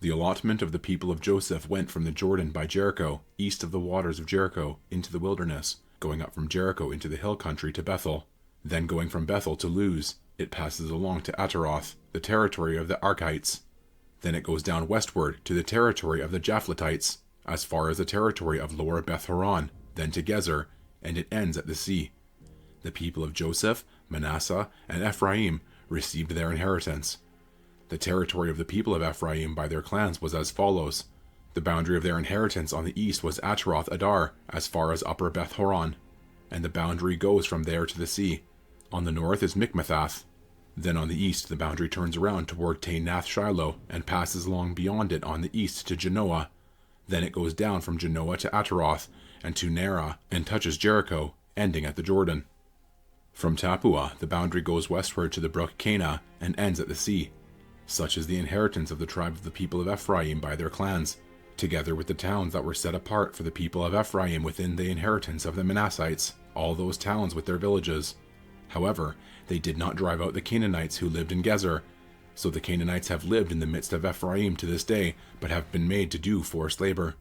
The allotment of the people of Joseph went from the Jordan by Jericho, east of the waters of Jericho, into the wilderness, going up from Jericho into the hill country to Bethel. Then going from Bethel to Luz, it passes along to Ataroth, the territory of the Archites. Then it goes down westward to the territory of the Japhletites, as far as the territory of Lower Beth-horon, then to Gezer, and it ends at the sea. The people of Joseph, Manasseh, and Ephraim received their inheritance. The territory of the people of Ephraim by their clans was as follows. The boundary of their inheritance on the east was Ataroth Adar, as far as Upper Beth-horon, and the boundary goes from there to the sea. On the north is Mikmethath. Then on the east the boundary turns around toward Taanath Shiloh, and passes along beyond it on the east to Genoa. Then it goes down from Genoa to Ataroth, and to Nerah, and touches Jericho, ending at the Jordan. From Tappuah the boundary goes westward to the brook Cana, and ends at the sea. Such is the inheritance of the tribe of the people of Ephraim by their clans, together with the towns that were set apart for the people of Ephraim within the inheritance of the Manassites, all those towns with their villages. However, they did not drive out the Canaanites who lived in Gezer, so the Canaanites have lived in the midst of Ephraim to this day, but have been made to do forced labor.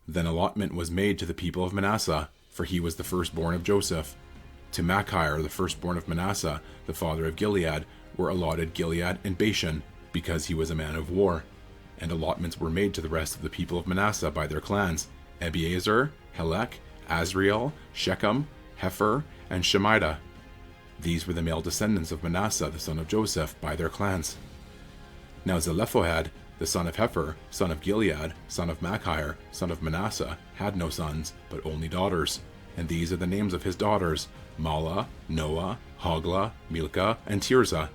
Then allotment was made to the people of Manasseh, for he was the firstborn of Joseph. To Machir, the firstborn of Manasseh, the father of Gilead, were allotted Gilead and Bashan, because he was a man of war. And allotments were made to the rest of the people of Manasseh by their clans: Ebiezer, Helek, Azriel, Shechem, Hepher, and Shemida. These were the male descendants of Manasseh the son of Joseph by their clans. Now Zelophehad, the son of Hepher, son of Gilead, son of Machir, son of Manasseh, had no sons, but only daughters. And these are the names of his daughters: Mahlah, Noah, Hoglah, Milcah, and Tirzah.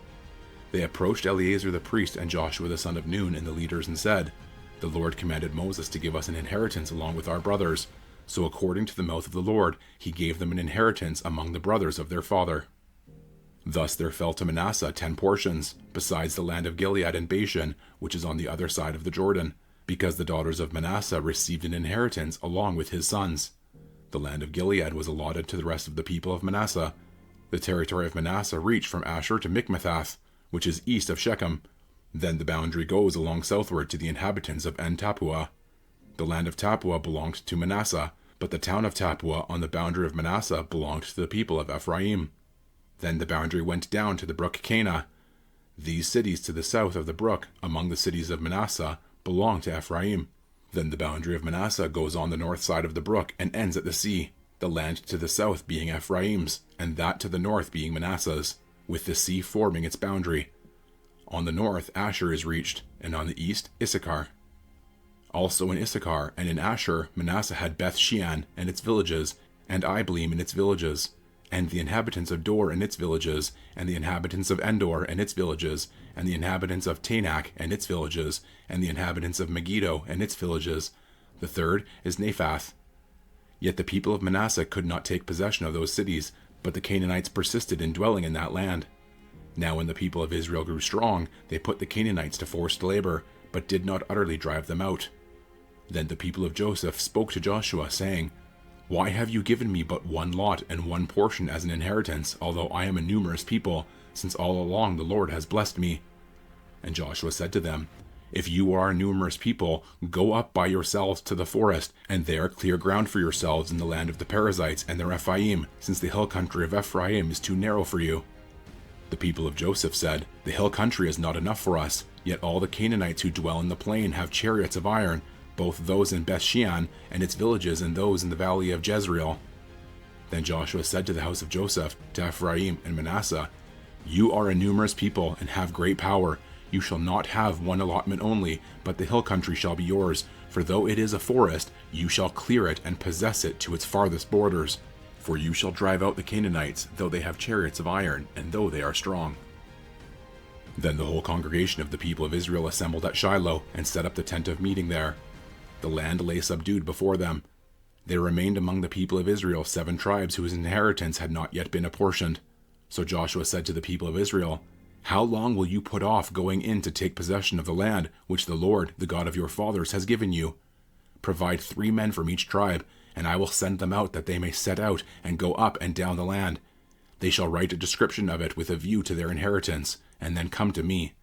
They approached Eleazar the priest and Joshua the son of Nun and the leaders and said, "The Lord commanded Moses to give us an inheritance along with our brothers. So according to the mouth of the Lord, he gave them an inheritance among the brothers of their father." Thus there fell to Manasseh 10 portions, besides the land of Gilead and Bashan, which is on the other side of the Jordan, because the daughters of Manasseh received an inheritance along with his sons. The land of Gilead was allotted to the rest of the people of Manasseh. The territory of Manasseh reached from Asher to Mikmethath, which is east of Shechem. Then the boundary goes along southward to the inhabitants of En-Tappuah. The land of Tappuah belonged to Manasseh, but the town of Tappuah on the boundary of Manasseh belonged to the people of Ephraim. Then the boundary went down to the brook Cana. These cities to the south of the brook, among the cities of Manasseh, belong to Ephraim. Then the boundary of Manasseh goes on the north side of the brook and ends at the sea, the land to the south being Ephraim's, and that to the north being Manasseh's, with the sea forming its boundary. On the north Asher is reached, and on the east Issachar. Also in Issachar and in Asher Manasseh had Beth-shean and its villages, and Ibleam and its villages, and the inhabitants of Dor and its villages, and the inhabitants of Endor and its villages, and the inhabitants of Tanakh and its villages, and the inhabitants of Megiddo and its villages. The third is Naphath. Yet the people of Manasseh could not take possession of those cities, but the Canaanites persisted in dwelling in that land. Now when the people of Israel grew strong, they put the Canaanites to forced labor, but did not utterly drive them out. Then the people of Joseph spoke to Joshua, saying, "Why have you given me but one lot and one portion as an inheritance, although I am a numerous people, since all along the Lord has blessed me?" And Joshua said to them, "If you are a numerous people, go up by yourselves to the forest, and there clear ground for yourselves in the land of the Perizzites and the Rephaim, since the hill country of Ephraim is too narrow for you." The people of Joseph said, "The hill country is not enough for us, yet all the Canaanites who dwell in the plain have chariots of iron, both those in Beth-shean and its villages and those in the valley of Jezreel." Then Joshua said to the house of Joseph, to Ephraim and Manasseh, "You are a numerous people and have great power. You shall not have one allotment only, but the hill country shall be yours. For though it is a forest, you shall clear it and possess it to its farthest borders. For you shall drive out the Canaanites, though they have chariots of iron, and though they are strong." Then the whole congregation of the people of Israel assembled at Shiloh, and set up the tent of meeting there. The land lay subdued before them. There remained among the people of Israel 7 tribes whose inheritance had not yet been apportioned. So Joshua said to the people of Israel, "How long will you put off going in to take possession of the land which the Lord, the God of your fathers, has given you? Provide 3 men from each tribe, and I will send them out that they may set out and go up and down the land. They shall write a description of it with a view to their inheritance, and then come to me.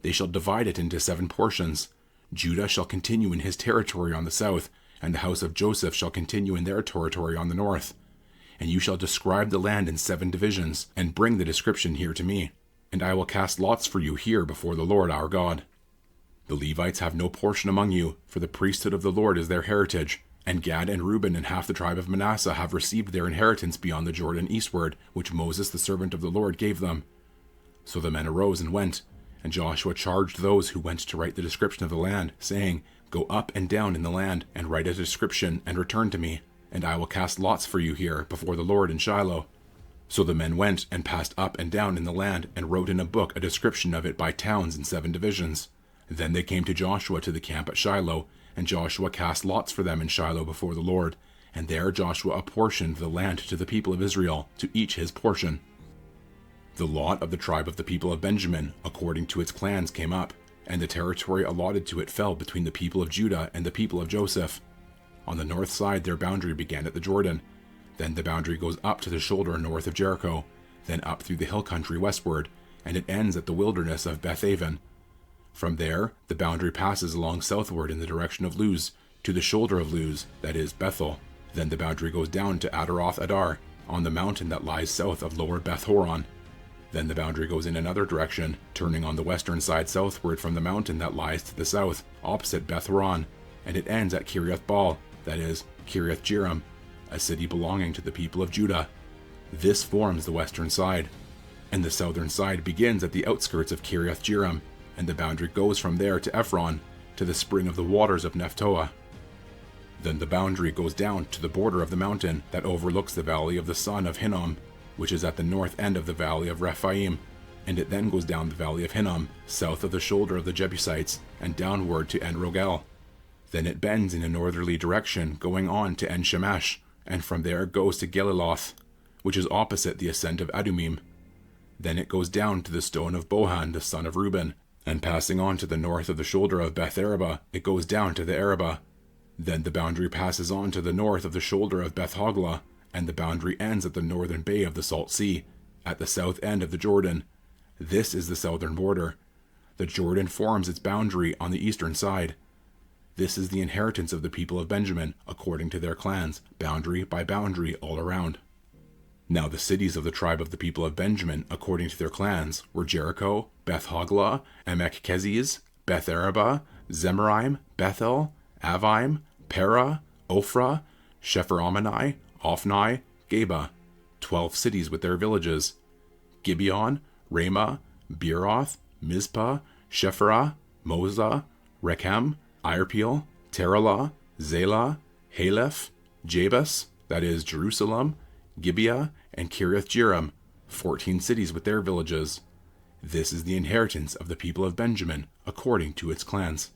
They shall divide it into 7 portions. Judah shall continue in his territory on the south, and the house of Joseph shall continue in their territory on the north. And you shall describe the land in 7 divisions, and bring the description here to me. And I will cast lots for you here before the Lord our God. The Levites have no portion among you, for the priesthood of the Lord is their heritage. And Gad and Reuben and half the tribe of Manasseh have received their inheritance beyond the Jordan eastward, which Moses the servant of the Lord gave them. So the men arose and went, and Joshua charged those who went to write the description of the land, saying, Go up and down in the land, and write a description, and return to me, and I will cast lots for you here before the Lord in Shiloh. So the men went and passed up and down in the land, and wrote in a book a description of it by towns in 7 divisions. Then they came to Joshua to the camp at Shiloh, and Joshua cast lots for them in Shiloh before the Lord. And there Joshua apportioned the land to the people of Israel, to each his portion. The lot of the tribe of the people of Benjamin, according to its clans, came up, and the territory allotted to it fell between the people of Judah and the people of Joseph. On the north side their boundary began at the Jordan. Then the boundary goes up to the shoulder north of Jericho, then up through the hill country westward, and it ends at the wilderness of Bethaven. From there, the boundary passes along southward in the direction of Luz, to the shoulder of Luz, that is, Bethel. Then the boundary goes down to Adaroth Adar, on the mountain that lies south of lower Beth Horon. Then the boundary goes in another direction, turning on the western side southward from the mountain that lies to the south, opposite Beth Horon, and it ends at Kiriath Baal, that is, Kiriath Jearim, a city belonging to the people of Judah. This forms the western side, and the southern side begins at the outskirts of Kiriath Jearim, and the boundary goes from there to Ephron, to the spring of the waters of Nephtoah. Then the boundary goes down to the border of the mountain that overlooks the valley of the son of Hinnom, which is at the north end of the valley of Rephaim, and it then goes down the valley of Hinnom, south of the shoulder of the Jebusites, and downward to En-Rogel. Then it bends in a northerly direction, going on to En-Shemesh, and from there goes to Geliloth, which is opposite the ascent of Adumim. Then it goes down to the stone of Bohan, the son of Reuben, and passing on to the north of the shoulder of Beth Araba, it goes down to the Arabah. Then the boundary passes on to the north of the shoulder of Beth Hoglah, and the boundary ends at the northern bay of the Salt Sea, at the south end of the Jordan. This is the southern border. The Jordan forms its boundary on the eastern side. This is the inheritance of the people of Benjamin, according to their clans, boundary by boundary all around. Now the cities of the tribe of the people of Benjamin, according to their clans, were Jericho, Beth Hoglah, Emek Keziz, Beth Araba, Zemaraim, Bethel, Avim, Perah, Ophrah, Shepher-Ammonai, Ophni, Geba, 12 cities with their villages, Gibeon, Ramah, Beeroth, Mizpah, Shephirah, Moza, Rechem, Irpeel, Teralah, Zelah, Haleph, Jabus, that is Jerusalem, Gibeah, and Kiriath Jearim, 14 cities with their villages. This is the inheritance of the people of Benjamin, according to its clans.